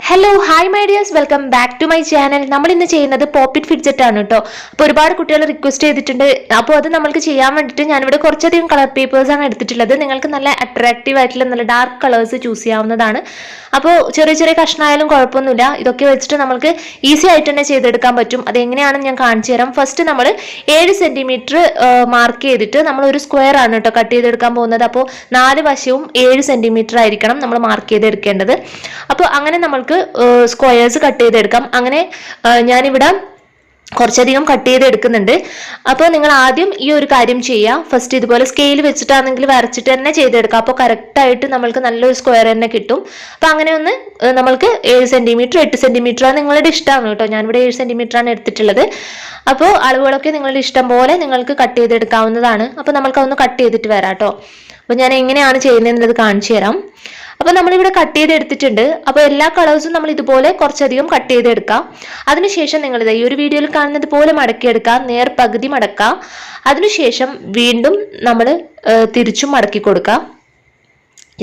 Hello hi my dears, welcome back to my channel. നമ്മൾ ഇന്ന് ചെയ്യുന്നത് പോപ്പിറ്റ് ഫിഡ്ജറ്റ് ആണ് കേട്ടോ. അപ്പോൾ ഒരുപാട് കുട്ടികൾ റിക്വസ്റ്റ് ചെയ്തിട്ടുണ്ട്. അപ്പോൾ അത് നമ്മൾക്ക് ചെയ്യാൻ വേണ്ടിയിട്ട് ഞാനിവിടെ കുറച്ചധികം കളർ പേപ്പേഴ്സ് ആണ് എടുത്തിട്ടുള്ളത്. നിങ്ങൾക്ക് നല്ല അട്രാക്റ്റീവ് ആയിട്ടുള്ള നല്ല ഡാർക്ക് കളേഴ്സ് ചൂസ് ചെയ്യാവുന്നതാണ്. അപ്പോൾ ചെറിയ ചെറിയ കഷ്ണമായാലും കുഴപ്പമൊന്നുമില്ല. ഇതൊക്കെ വെച്ചിട്ട് നമുക്ക് ഈസി ആയിട്ട് തന്നെ ചെയ്തെടുക്കാൻ പറ്റും. അതെങ്ങനെയാണെന്ന് ഞാൻ കാണിച്ചു തരാം. ഫസ്റ്റ് നമ്മൾ 7 സെന്റിമീറ്റർ മാർക്ക് ചെയ്തിട്ട് നമ്മൾ ഒരു സ്ക്വയർ ആണ് കേട്ടോ കട്ട് ചെയ്തെടുക്കാൻ പോകുന്നത്. അപ്പോൾ 4 വശവും 7 സെന്റിമീറ്റർ ആയിരിക്കണം നമ്മൾ മാർക്ക് ചെയ്തെടുക്കേണ്ടത്. അപ്പോൾ അങ്ങനെ നമ്മൾക്ക് സ്ക്വയേഴ്സ് കട്ട് ചെയ്തെടുക്കാം. അങ്ങനെ ഞാനിവിടെ കുറച്ചധികം കട്ട് ചെയ്തെടുക്കുന്നുണ്ട്. അപ്പോൾ നിങ്ങൾ ആദ്യം ഈ ഒരു കാര്യം ചെയ്യുക. ഫസ്റ്റ് ഇതുപോലെ സ്കെയിൽ വെച്ചിട്ടാണെങ്കിൽ വരച്ചിട്ട് തന്നെ ചെയ്തെടുക്കാം. അപ്പോൾ കറക്റ്റായിട്ട് നമ്മൾക്ക് നല്ലൊരു സ്ക്വയർ തന്നെ കിട്ടും. അപ്പോൾ അങ്ങനെ ഒന്ന് നമ്മൾക്ക് 7 സെന്റിമീറ്റർ 8 സെന്റിമീറ്റർ നിങ്ങളുടെ ഇഷ്ടമാണ് കേട്ടോ. ഞാനിവിടെ 7 സെന്റിമീറ്റർ ആണ് എടുത്തിട്ടുള്ളത്. അപ്പോൾ അളവുകളൊക്കെ നിങ്ങളുടെ ഇഷ്ടം പോലെ നിങ്ങൾക്ക് കട്ട് ചെയ്തെടുക്കാവുന്നതാണ്. അപ്പോൾ നമ്മൾക്ക് അതൊന്ന് കട്ട് ചെയ്തിട്ട് വരാം കേട്ടോ. അപ്പോൾ ഞാൻ എങ്ങനെയാണ് ചെയ്യുന്നതെന്നത് കാണിച്ചു തരാം. അപ്പോൾ നമ്മളിവിടെ കട്ട് ചെയ്തെടുത്തിട്ടുണ്ട്. അപ്പോൾ എല്ലാ കളേഴ്സും നമ്മൾ ഇതുപോലെ കുറച്ചധികം കട്ട് ചെയ്തെടുക്കാം. അതിനുശേഷം നിങ്ങൾ ഈ ഒരു വീഡിയോയിൽ കാണുന്നത് പോലെ മടക്കിയെടുക്കാം. നേർ പകുതി മടക്കാം. അതിനുശേഷം വീണ്ടും നമ്മൾ തിരിച്ചും മടക്കി കൊടുക്കാം.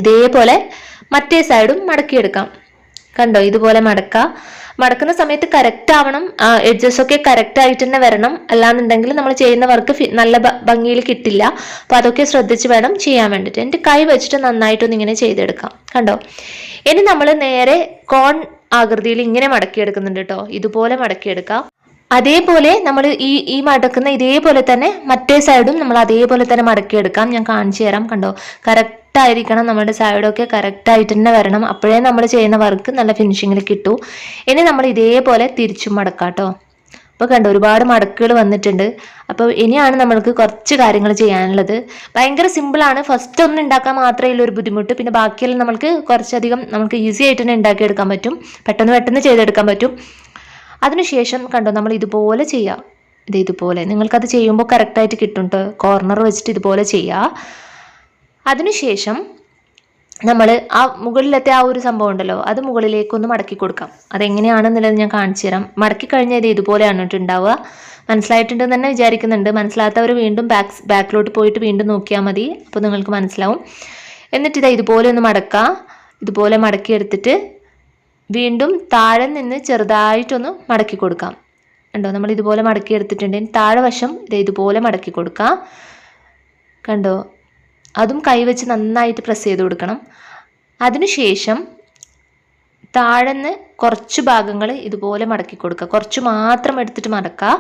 ഇതേപോലെ മറ്റേ സൈഡും മടക്കിയെടുക്കാം. കണ്ടോ, ഇതുപോലെ മടക്കുന്ന സമയത്ത് കറക്റ്റ് ആവണം. എഡ്ജസ് ഒക്കെ കറക്റ്റ് ആയിട്ട് തന്നെ വരണം. അല്ലാന്നുണ്ടെങ്കിൽ നമ്മൾ ചെയ്യുന്ന വർക്ക് നല്ല ഭംഗിയിൽ കിട്ടില്ല. അപ്പൊ അതൊക്കെ ശ്രദ്ധിച്ച് വേണം ചെയ്യാൻ വേണ്ടിയിട്ട്. എൻ്റെ കൈ വെച്ചിട്ട് നന്നായിട്ടൊന്ന് ഇങ്ങനെ ചെയ്തെടുക്കാം. കണ്ടോ, ഇനി നമ്മൾ നേരെ കോൺ ആകൃതിയിൽ ഇങ്ങനെ മടക്കിയെടുക്കുന്നുണ്ട് കേട്ടോ. ഇതുപോലെ മടക്കിയെടുക്കാം. അതേപോലെ നമ്മൾ ഈ മടക്കുന്ന ഇതേപോലെ തന്നെ മറ്റേ സൈഡും നമ്മൾ അതേപോലെ തന്നെ മടക്കിയെടുക്കാം. ഞാൻ കാണിച്ചു തരാം. കണ്ടോ, കറക്റ്റ് ആയിരിക്കണം. നമ്മുടെ സൈഡൊക്കെ കറക്റ്റ് ആയിട്ട് തന്നെ വരണം. അപ്പോഴേ നമ്മൾ ചെയ്യുന്ന വർക്ക് നല്ല ഫിനിഷിങ്ങിൽ കിട്ടൂ. ഇനി നമ്മൾ ഇതേപോലെ തിരിച്ചും മടക്കാം കേട്ടോ. അപ്പോൾ കണ്ടോ, ഒരുപാട് മടക്കുകൾ വന്നിട്ടുണ്ട്. അപ്പോൾ ഇനിയാണ് നമ്മൾക്ക് കുറച്ച് കാര്യങ്ങൾ ചെയ്യാനുള്ളത്. ഭയങ്കര സിമ്പിളാണ്. ഫസ്റ്റ് ഒന്ന് ഉണ്ടാക്കാൻ മാത്രമേ ഉള്ളൂ ഒരു ബുദ്ധിമുട്ട്. പിന്നെ ബാക്കിയെല്ലാം നമുക്ക് ഈസി ആയിട്ട് തന്നെ ഉണ്ടാക്കിയെടുക്കാൻ പറ്റും. പെട്ടെന്ന് ചെയ്തെടുക്കാൻ പറ്റും. അതിനുശേഷം കണ്ടോ, നമ്മൾ ഇതുപോലെ ചെയ്യാം. ഇതുപോലെ നിങ്ങൾക്കത് ചെയ്യുമ്പോൾ കറക്റ്റായിട്ട് കിട്ടും കേട്ടോ. കോർണർ വെച്ചിട്ട് ഇതുപോലെ ചെയ്യുക. അതിനുശേഷം നമ്മൾ ആ മുകളിലത്തെ ആ ഒരു സംഭവം ഉണ്ടല്ലോ, അത് മുകളിലേക്കൊന്ന് മടക്കി കൊടുക്കാം. അതെങ്ങനെയാണെന്നുള്ളത് ഞാൻ കാണിച്ചു തരാം. മടക്കി കഴിഞ്ഞാൽ ഇതുപോലെയാണ് ഉണ്ടാവുക. മനസ്സിലായിട്ടുണ്ടെന്ന് തന്നെ വിചാരിക്കുന്നുണ്ട്. മനസ്സിലാത്തവർ വീണ്ടും ബാക്കിലോട്ട് പോയിട്ട് വീണ്ടും നോക്കിയാൽ മതി. അപ്പോൾ നിങ്ങൾക്ക് മനസ്സിലാവും. എന്നിട്ട് ഇതുപോലെ ഒന്ന് മടക്കുക. ഇതുപോലെ മടക്കിയെടുത്തിട്ട് വീണ്ടും താഴെ നിന്ന് ചെറുതായിട്ടൊന്ന് മടക്കി കൊടുക്കാം. കണ്ടോ, നമ്മൾ ഇതുപോലെ മടക്കി എടുത്തിട്ടുണ്ടെങ്കിൽ താഴെ വശം ഇതുപോലെ മടക്കി കൊടുക്കാം. കണ്ടോ, അതും കൈവച്ച് നന്നായിട്ട് പ്രസ് ചെയ്ത് കൊടുക്കണം. അതിനുശേഷം താഴെന്ന് കുറച്ച് ഭാഗങ്ങൾ ഇതുപോലെ മടക്കി കൊടുക്കുക. കുറച്ച് മാത്രം എടുത്തിട്ട് മടക്കുക.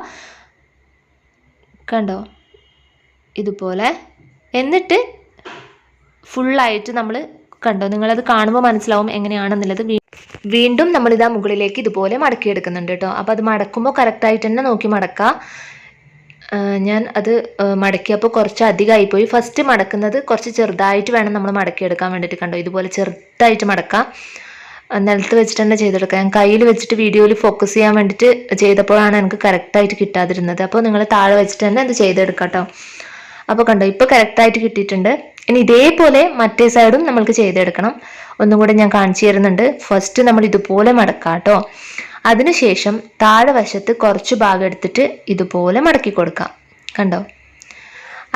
കണ്ടോ, ഇതുപോലെ. എന്നിട്ട് ഫുള്ളായിട്ട് നമ്മൾ കണ്ടോ, നിങ്ങളത് കാണുമ്പോൾ മനസ്സിലാവും എങ്ങനെയാണെന്നുള്ളത്. വീണ്ടും നമ്മളിതാ മുകളിലേക്ക് ഇതുപോലെ മടക്കിയെടുക്കുന്നുണ്ട് കേട്ടോ. അപ്പോൾ അത് മടക്കുമ്പോൾ കറക്റ്റായിട്ട് തന്നെ നോക്കി മടക്കുക. ഞാൻ അത് മടക്കിയപ്പോൾ കുറച്ച് അധികമായിപ്പോയി. ഫസ്റ്റ് മടക്കുന്നത് കുറച്ച് ചെറുതായിട്ട് വേണം നമ്മൾ മടക്കിയെടുക്കാൻ വേണ്ടിയിട്ട്. കണ്ടോ, ഇതുപോലെ ചെറുതായിട്ട് മടക്കാം. നിലത്ത് വെച്ചിട്ട് തന്നെ ചെയ്തെടുക്കാം. ഞാൻ കയ്യിൽ വെച്ചിട്ട് വീഡിയോയിൽ ഫോക്കസ് ചെയ്യാൻ വേണ്ടിയിട്ട് ചെയ്തപ്പോഴാണ് എനിക്ക് കറക്റ്റായിട്ട് കിട്ടാതിരുന്നത്. അപ്പോൾ നിങ്ങൾ താഴെ വെച്ചിട്ട് തന്നെ അത് ചെയ്തെടുക്കാം കേട്ടോ. അപ്പോൾ കണ്ടോ, ഇപ്പോൾ കറക്റ്റായിട്ട് കിട്ടിയിട്ടുണ്ട്. ഇനി ഇതേപോലെ മറ്റേ സൈഡും നമ്മൾക്ക് ചെയ്തെടുക്കണം. ഒന്നും കൂടെ ഞാൻ കാണിച്ചു തരുന്നുണ്ട്. ഫസ്റ്റ് നമ്മൾ ഇതുപോലെ മടക്കാം കേട്ടോ. അതിനുശേഷം താഴെ വശത്ത് കുറച്ച് ഭാഗം എടുത്തിട്ട് ഇതുപോലെ മടക്കി കൊടുക്കാം. കണ്ടോ,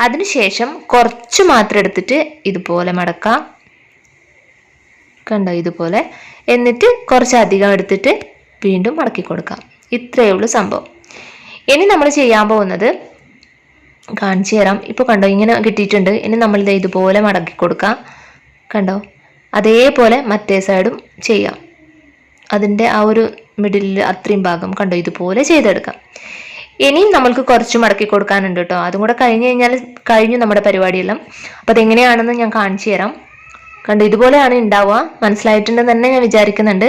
അതിനുശേഷം കുറച്ച് മാത്രം എടുത്തിട്ട് ഇതുപോലെ മടക്കാം. കണ്ടോ, ഇതുപോലെ. എന്നിട്ട് കുറച്ചധികം എടുത്തിട്ട് വീണ്ടും മടക്കി കൊടുക്കാം. ഇത്രയേ ഉള്ളൂ സംഭവം. ഇനി നമ്മൾ ചെയ്യാൻ പോകുന്നത് കാണിച്ചു തരാം. ഇപ്പോൾ കണ്ടോ, ഇങ്ങനെ കിട്ടിയിട്ടുണ്ട്. ഇനി നമ്മളിത് ഇതുപോലെ മടക്കി കൊടുക്കാം. കണ്ടോ, അതേപോലെ മറ്റേ സൈഡും ചെയ്യാം. അതിൻ്റെ ആ ഒരു മിഡിലിൽ അത്രയും ഭാഗം കണ്ടോ, ഇതുപോലെ ചെയ്തെടുക്കാം. ഇനിയും നമ്മൾക്ക് കുറച്ച് മടക്കി കൊടുക്കാനുണ്ട് കേട്ടോ. അതും കൂടെ കഴിഞ്ഞു നമ്മുടെ പരിപാടിയെല്ലാം. അപ്പോൾ അതെങ്ങനെയാണെന്ന് ഞാൻ കാണിച്ചു തരാം. കണ്ടോ, ഇതുപോലെയാണ് ഉണ്ടാവുക. മനസ്സിലായിട്ടുണ്ടെന്ന് തന്നെ ഞാൻ വിചാരിക്കുന്നുണ്ട്.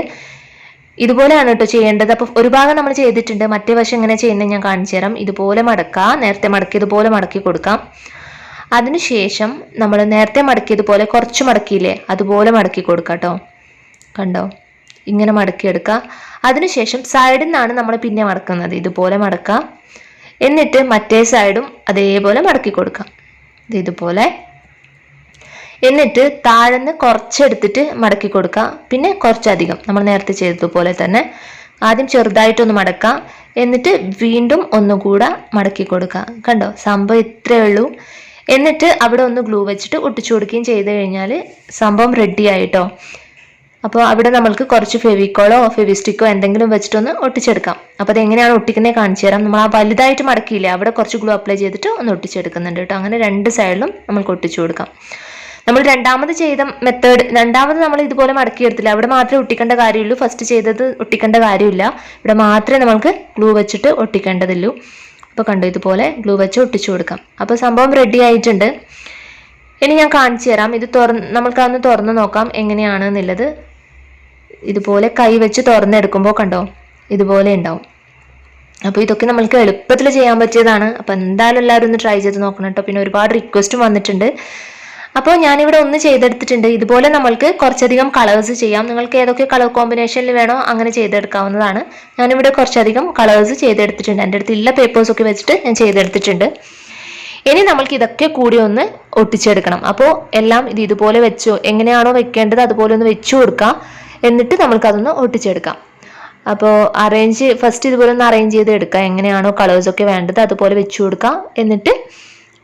ഇതുപോലെയാണ് കേട്ടോ ചെയ്യേണ്ടത്. അപ്പോൾ ഒരു ഭാഗം നമ്മൾ ചെയ്തിട്ടുണ്ട്. മറ്റേ വശം എങ്ങനെ ചെയ്യുന്നത് ഞാൻ കാണിച്ചു തരാം. ഇതുപോലെ മടക്കാം. നേരത്തെ മടക്കിയതുപോലെ മടക്കി കൊടുക്കാം. അതിനുശേഷം നമ്മൾ നേരത്തെ മടക്കിയതുപോലെ കുറച്ച് മടക്കിയില്ലേ, അതുപോലെ മടക്കി കൊടുക്കാം കേട്ടോ. കണ്ടോ, ഇങ്ങനെ മടക്കിയെടുക്കാം. അതിനുശേഷം സൈഡിൽ നിന്നാണ് നമ്മൾ പിന്നെ മടക്കുന്നത്. ഇതുപോലെ മടക്കാം. എന്നിട്ട് മറ്റേ സൈഡും അതേപോലെ മടക്കി കൊടുക്കാം. ഇതുപോലെ. എന്നിട്ട് താഴെന്ന് കുറച്ചെടുത്തിട്ട് മടക്കി കൊടുക്കാം. പിന്നെ കുറച്ചധികം നമ്മൾ നേരത്തെ ചെയ്തതുപോലെ തന്നെ ആദ്യം ചെറുതായിട്ടൊന്ന് മടക്കാം. എന്നിട്ട് വീണ്ടും ഒന്നുകൂടെ മടക്കി കൊടുക്കാം. കണ്ടോ, സംഭവം ഇത്രയേ ഉള്ളൂ. എന്നിട്ട് അവിടെ ഒന്ന് ഗ്ലൂ വെച്ചിട്ട് ഒട്ടിച്ചു കൊടുക്കുകയും ചെയ്ത് കഴിഞ്ഞാൽ സംഭവം റെഡി ആയിട്ടോ. അപ്പോൾ അവിടെ നമ്മൾക്ക് കുറച്ച് ഫെവിക്കോളോ ഫെവിസ്റ്റിക്കോ എന്തെങ്കിലും വെച്ചിട്ടൊന്ന് ഒട്ടിച്ചെടുക്കാം. അപ്പോൾ അതെങ്ങനെയാണ് ഒട്ടിക്കുന്നത് കാണിച്ചു തരാം. നമ്മൾ ആ വലുതായിട്ട് മടക്കിയില്ലേ, അവിടെ കുറച്ച് ഗ്ലൂ അപ്ലൈ ചെയ്തിട്ട് ഒന്ന് ഒട്ടിച്ചെടുക്കുന്നുണ്ട് കേട്ടോ. അങ്ങനെ രണ്ട് സൈഡിലും നമുക്ക് ഒട്ടിച്ചു കൊടുക്കാം. നമ്മൾ രണ്ടാമത് ചെയ്ത മെത്തേഡ്, രണ്ടാമത് നമ്മൾ ഇതുപോലെ മടക്കിയെടുത്തില്ല, അവിടെ മാത്രമേ ഒട്ടിക്കേണ്ട കാര്യമുള്ളൂ. ഫസ്റ്റ് ചെയ്തത് ഒട്ടിക്കേണ്ട കാര്യമില്ല, ഇവിടെ മാത്രമേ നമുക്ക് ഗ്ലൂ വെച്ചിട്ട് ഒട്ടിക്കേണ്ടതുള്ളൂ. അപ്പോൾ കണ്ടോ, ഇതുപോലെ ഗ്ലൂ വെച്ച് ഒട്ടിച്ചു കൊടുക്കാം. അപ്പോൾ സംഭവം റെഡി ആയിട്ടുണ്ട്. ഇനി ഞാൻ കാണിച്ചു തരാം. ഇത് നമുക്കതൊന്ന് തുറന്ന് നോക്കാം എങ്ങനെയാണെന്നുള്ളത്. ഇതുപോലെ കൈ വെച്ച് തുറന്നെടുക്കുമ്പോൾ കണ്ടോ ഇതുപോലെ ഉണ്ടാവും. അപ്പോൾ ഇതൊക്കെ നമ്മൾക്ക് എളുപ്പത്തിൽ ചെയ്യാൻ പറ്റിയതാണ്. അപ്പോൾ എന്തായാലും എല്ലാവരും ഒന്ന് ട്രൈ ചെയ്ത് നോക്കണം കേട്ടോ. പിന്നെ ഒരുപാട് റിക്വസ്റ്റും വന്നിട്ടുണ്ട്. അപ്പോൾ ഞാനിവിടെ ഒന്ന് ചെയ്തെടുത്തിട്ടുണ്ട്. ഇതുപോലെ നമ്മൾക്ക് കുറച്ചധികം കളേഴ്സ് ചെയ്യാം. നിങ്ങൾക്ക് ഏതൊക്കെ കളർ കോമ്പിനേഷനിൽ വേണോ അങ്ങനെ ചെയ്തെടുക്കാവുന്നതാണ്. ഞാനിവിടെ കുറച്ചധികം കളേഴ്സ് ചെയ്തെടുത്തിട്ടുണ്ട്. എൻ്റെ അടുത്ത് ഇല്ല പേപ്പേഴ്സൊക്കെ വെച്ചിട്ട് ഞാൻ ചെയ്തെടുത്തിട്ടുണ്ട്. ഇനി നമ്മൾക്ക് ഇതൊക്കെ കൂടി ഒന്ന് ഒട്ടിച്ചെടുക്കണം. അപ്പോൾ എല്ലാം ഇതുപോലെ വെച്ചോ, എങ്ങനെയാണോ വെക്കേണ്ടത് അതുപോലെ ഒന്ന് വെച്ചു കൊടുക്കാം. എന്നിട്ട് നമ്മൾക്കതൊന്ന് ഒട്ടിച്ചെടുക്കാം. അപ്പോൾ ഫസ്റ്റ് ഇതുപോലെ ഒന്ന് അറേഞ്ച് ചെയ്ത് എടുക്കാം. എങ്ങനെയാണോ കളേഴ്സൊക്കെ വേണ്ടത് അതുപോലെ വെച്ചു കൊടുക്കാം. എന്നിട്ട്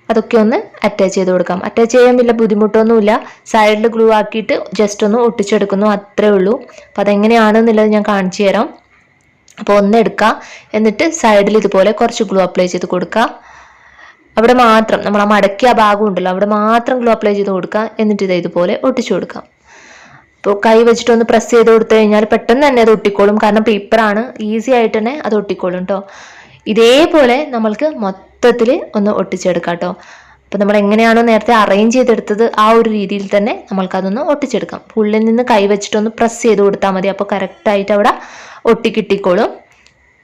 അതൊക്കെ ഒന്ന് അറ്റാച്ച് ചെയ്ത് കൊടുക്കാം. അറ്റാച്ച് ചെയ്യാൻ വലിയ ബുദ്ധിമുട്ടൊന്നുമില്ല. സൈഡിൽ ഗ്ലൂ ആക്കിയിട്ട് ജസ്റ്റ് ഒന്ന് ഒട്ടിച്ചെടുക്കുന്നു, അത്രേ ഉള്ളൂ. അപ്പോൾ അതെങ്ങനെയാണെന്നുള്ളത് ഞാൻ കാണിച്ചു തരാം. അപ്പോൾ ഒന്ന് എടുക്കുക, എന്നിട്ട് സൈഡിൽ ഇതുപോലെ കുറച്ച് ഗ്ലൂ അപ്ലൈ ചെയ്ത് കൊടുക്കുക. അവിടെ മാത്രം നമ്മൾ ആ മടക്കിയ ഭാഗം ഉണ്ടല്ലോ, അവിടെ മാത്രം ഗ്ലൂ അപ്ലൈ ചെയ്ത് കൊടുക്കുക. എന്നിട്ട് ഇതുപോലെ ഒട്ടിച്ചു കൊടുക്കാം. അപ്പോൾ കൈ വെച്ചിട്ടൊന്ന് പ്രസ് ചെയ്ത് കൊടുത്തു കഴിഞ്ഞാൽ പെട്ടെന്ന് തന്നെ അത് ഒട്ടിക്കോളും. കാരണം പേപ്പറാണ്, ഈസി ആയിട്ട് തന്നെ അത് ഒട്ടിക്കോളും കേട്ടോ. ഇതേപോലെ നമ്മൾക്ക് മൊത്തത്തിൽ ഒന്ന് ഒട്ടിച്ചെടുക്കാം കേട്ടോ. അപ്പോൾ നമ്മൾ എങ്ങനെയാണോ നേരത്തെ അറേഞ്ച് ചെയ്തെടുത്തത് ആ ഒരു രീതിയിൽ തന്നെ നമ്മൾക്കതൊന്ന് ഒട്ടിച്ചെടുക്കാം. ഉള്ളിൽ നിന്ന് കൈ വെച്ചിട്ടൊന്ന് പ്രസ് ചെയ്ത് കൊടുത്താൽ മതി. അപ്പോൾ കറക്റ്റായിട്ട് അവിടെ ഒട്ടിക്കിട്ടിക്കോളും.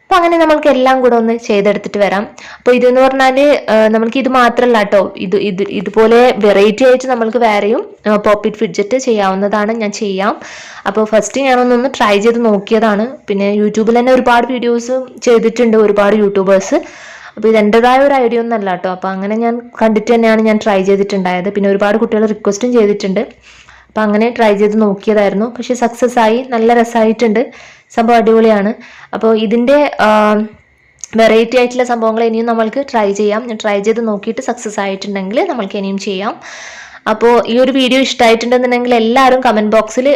അപ്പോൾ അങ്ങനെ നമ്മൾക്ക് എല്ലാം കൂടെ ഒന്ന് ചെയ്തെടുത്തിട്ട് വരാം. അപ്പോൾ ഇതെന്ന് പറഞ്ഞാൽ നമ്മൾക്ക് ഇത് മാത്രമല്ല കേട്ടോ, ഇതുപോലെ വെറൈറ്റി ആയിട്ട് നമ്മൾക്ക് വേറെയും പോപ്പിറ്റ് ഫിഡ്ജറ്റ് ചെയ്യാവുന്നതാണ്. ഞാൻ ചെയ്യാം. അപ്പോൾ ഫസ്റ്റ് ഞാനൊന്ന് ട്രൈ ചെയ്ത് നോക്കിയതാണ്. പിന്നെ യൂട്യൂബിൽ തന്നെ ഒരുപാട് വീഡിയോസ് ചെയ്തിട്ടുണ്ട് ഒരുപാട് യൂട്യൂബേഴ്സ്. അപ്പോൾ ഇതെൻ്റെതായ ഒരു ഐഡിയ ഒന്നും അല്ല കേട്ടോ. അപ്പോൾ അങ്ങനെ ഞാൻ കണ്ടിട്ട് തന്നെയാണ് ഞാൻ ട്രൈ ചെയ്തിട്ടുണ്ടായത്. പിന്നെ ഒരുപാട് കുട്ടികൾ റിക്വസ്റ്റും ചെയ്തിട്ടുണ്ട്. അപ്പം അങ്ങനെ ട്രൈ ചെയ്ത് നോക്കിയതായിരുന്നു. പക്ഷെ സക്സസ് ആയി, നല്ല രസമായിട്ടുണ്ട്, സംഭവം അടിപൊളിയാണ്. അപ്പോൾ ഇതിൻ്റെ വെറൈറ്റി ആയിട്ടുള്ള സംഭവങ്ങൾ ഇനിയും നമ്മൾക്ക് ട്രൈ ചെയ്യാം. ഞാൻ ട്രൈ ചെയ്ത് നോക്കിയിട്ട് സക്സസ് ആയിട്ടുണ്ടെങ്കിൽ നമ്മൾക്ക് ഇനിയും ചെയ്യാം. അപ്പോൾ ഈ ഒരു വീഡിയോ ഇഷ്ടമായിട്ടുണ്ടെന്നുണ്ടെങ്കിൽ എല്ലാവരും കമൻറ്റ് ബോക്സിൽ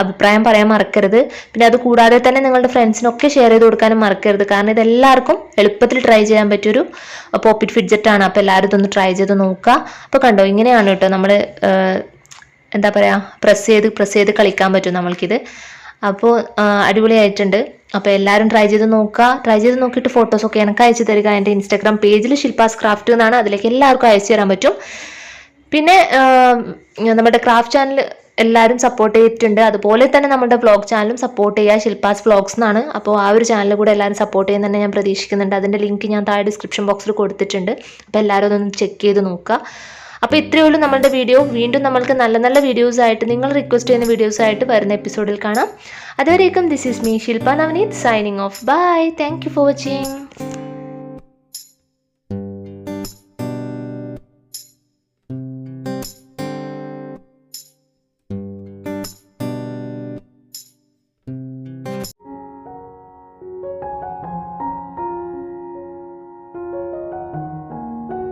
അഭിപ്രായം പറയാൻ മറക്കരുത്. പിന്നെ അത് കൂടാതെ തന്നെ നിങ്ങളുടെ ഫ്രണ്ട്സിനൊക്കെ ഷെയർ ചെയ്ത് കൊടുക്കാനും മറക്കരുത്. കാരണം ഇതെല്ലാവർക്കും എളുപ്പത്തിൽ ട്രൈ ചെയ്യാൻ പറ്റിയൊരു പോപ്പിറ്റ് ഫിഡ്ജറ്റാണ്. അപ്പോൾ എല്ലാവരും ഇതൊന്ന് ട്രൈ ചെയ്ത് നോക്കുക. അപ്പോൾ കണ്ടോ, ഇങ്ങനെയാണ് കേട്ടോ നമ്മൾ എന്താ പറയുക, പ്രസ് ചെയ്ത് കളിക്കാൻ പറ്റും നമ്മൾക്കിത്. അപ്പോൾ അടിപൊളിയായിട്ടുണ്ട്. അപ്പോൾ എല്ലാവരും ട്രൈ ചെയ്ത് നോക്കുക. ട്രൈ ചെയ്ത് നോക്കിയിട്ട് ഫോട്ടോസൊക്കെ എനിക്ക് അയച്ചു തരിക. എൻ്റെ ഇൻസ്റ്റാഗ്രാം പേജിൽ ശില്പാസ് ക്രാഫ്റ്റ് എന്നാണ്, അതിലേക്ക് എല്ലാവർക്കും അയച്ചു തരാൻ പറ്റും. പിന്നെ നമ്മുടെ ക്രാഫ്റ്റ് ചാനൽ എല്ലാവരും സപ്പോർട്ട് ചെയ്തിട്ടുണ്ട്. അതുപോലെ തന്നെ നമ്മുടെ വ്ളോഗ് ചാനലും സപ്പോർട്ട് ചെയ്യുക, ശില്പാസ് വ്ളോഗ്സ് എന്നാണ്. അപ്പോൾ ആ ഒരു ചാനൽ കൂടെ എല്ലാവരും സപ്പോർട്ട് ചെയ്യുന്ന തന്നെ ഞാൻ പ്രതീക്ഷിക്കുന്നുണ്ട്. അതിൻ്റെ ലിങ്ക് ഞാൻ താഴെ ഡിസ്ക്രിപ്ഷൻ ബോക്സിൽ കൊടുത്തിട്ടുണ്ട്. അപ്പോൾ എല്ലാവരും അതൊന്ന് ചെക്ക് ചെയ്ത് നോക്കുക. അപ്പോൾ ഇത്രയേ ഉള്ളൂ നമ്മളുടെ വീഡിയോ. വീണ്ടും നമ്മൾക്ക് നല്ല നല്ല വീഡിയോസ് ആയിട്ട്, നിങ്ങൾ റിക്വസ്റ്റ് ചെയ്യുന്ന വീഡിയോസ് ആയിട്ട് വരുന്ന എപ്പിസോഡിൽ കാണാം. അതുവരേക്കും this is me Shilpa Navaneeth signing off. Bye. Thank you for watching.